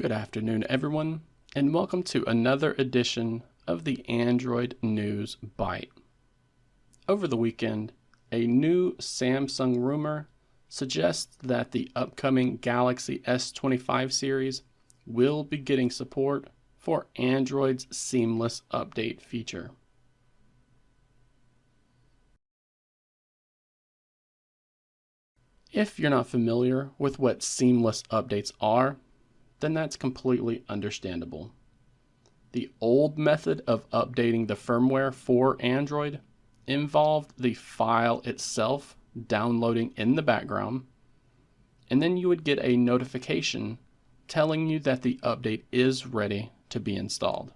Good afternoon, everyone, and welcome to another edition of the Android News Byte. Over the weekend, a new Samsung rumor suggests that the upcoming Galaxy S25 series will be getting support for Android's seamless update feature. If you're not familiar with what seamless updates are, then that's completely understandable. The old method of updating the firmware for Android involved the file itself downloading in the background, and then you would get a notification telling you that the update is ready to be installed.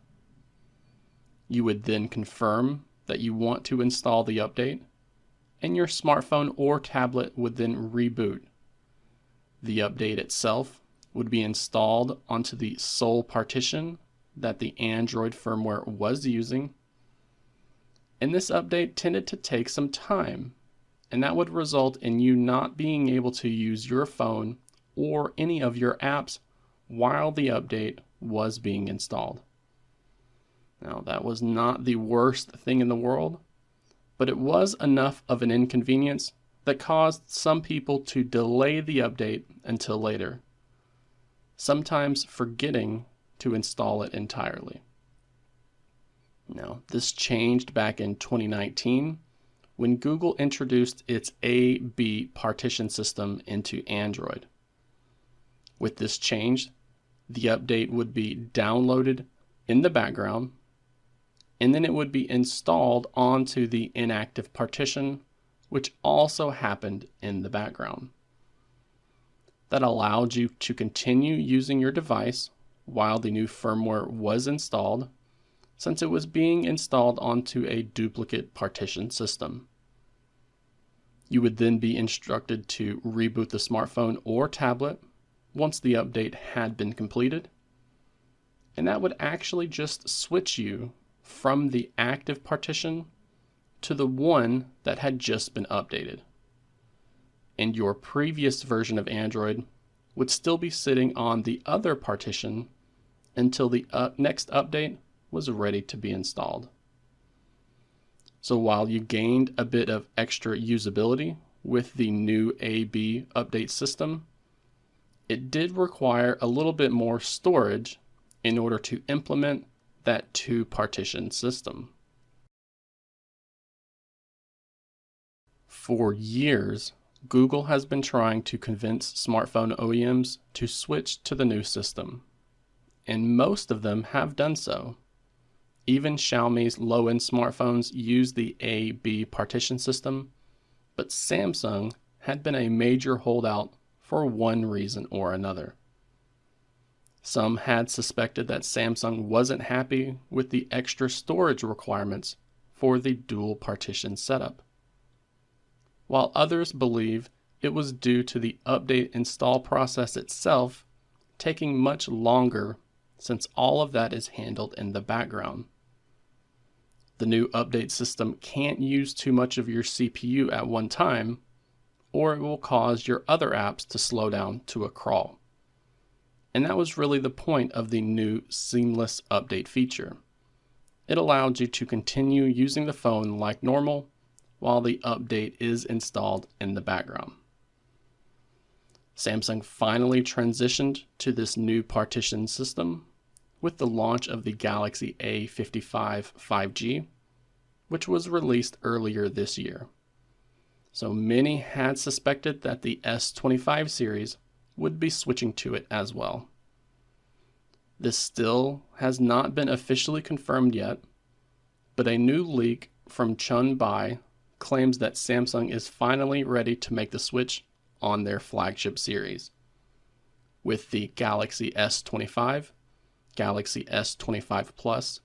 You would then confirm that you want to install the update, and your smartphone or tablet would then reboot. The update itself would be installed onto the sole partition that the Android firmware was using, and this update tended to take some time, and that would result in you not being able to use your phone or any of your apps while the update was being installed. Now, that was not the worst thing in the world, but it was enough of an inconvenience that caused some people to delay the update until later, sometimes forgetting to install it entirely. Now, this changed back in 2019 when Google introduced its A/B partition system into Android. With this change, the update would be downloaded in the background, and then it would be installed onto the inactive partition, which also happened in the background. That allowed you to continue using your device while the new firmware was installed, since it was being installed onto a duplicate partition system. You would then be instructed to reboot the smartphone or tablet once the update had been completed, and that would actually just switch you from the active partition to the one that had just been updated. And your previous version of Android would still be sitting on the other partition until the next update was ready to be installed. So while you gained a bit of extra usability with the new A/B update system, it did require a little bit more storage in order to implement that two-partition system. For years, Google has been trying to convince smartphone OEMs to switch to the new system, and most of them have done so. Even Xiaomi's low-end smartphones use the A/B partition system, but Samsung had been a major holdout for one reason or another. Some had suspected that Samsung wasn't happy with the extra storage requirements for the dual partition setup, while others believe it was due to the update install process itself taking much longer, since all of that is handled in the background. The new update system can't use too much of your CPU at one time, or it will cause your other apps to slow down to a crawl. And that was really the point of the new seamless update feature. It allowed you to continue using the phone like normal while the update is installed in the background. Samsung finally transitioned to this new partition system with the launch of the Galaxy A55 5G, which was released earlier this year. So many had suspected that the S25 series would be switching to it as well. This still has not been officially confirmed yet, but a new leak from Chun Bai claims that Samsung is finally ready to make the switch on their flagship series, with the Galaxy S25, Galaxy S25 Plus,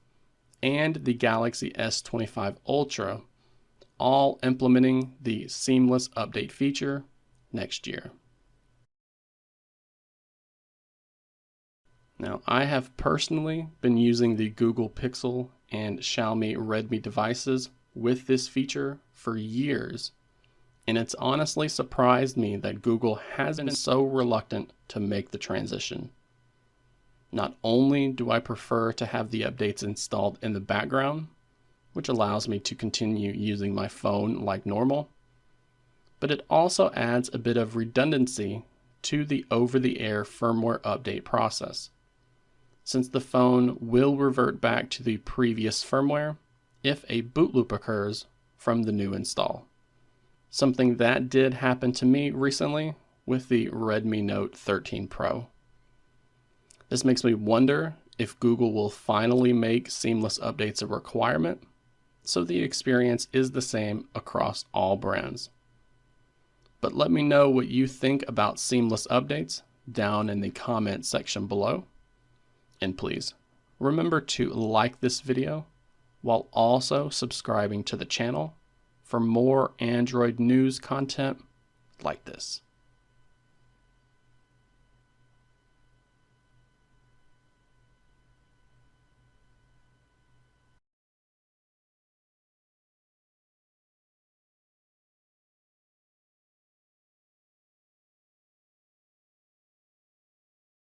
and the Galaxy S25 Ultra all implementing the seamless update feature next year. Now, I have personally been using the Google Pixel and Xiaomi Redmi devices with this feature for years, and it's honestly surprised me that Google has been so reluctant to make the transition. Not only do I prefer to have the updates installed in the background, which allows me to continue using my phone like normal, but it also adds a bit of redundancy to the over-the-air firmware update process, since the phone will revert back to the previous firmware if a boot loop occurs from the new install. Something that did happen to me recently with the Redmi Note 13 Pro. This makes me wonder if Google will finally make seamless updates a requirement, so the experience is the same across all brands. But let me know what you think about seamless updates down in the comment section below. And please, remember to like this video while also subscribing to the channel for more Android news content like this.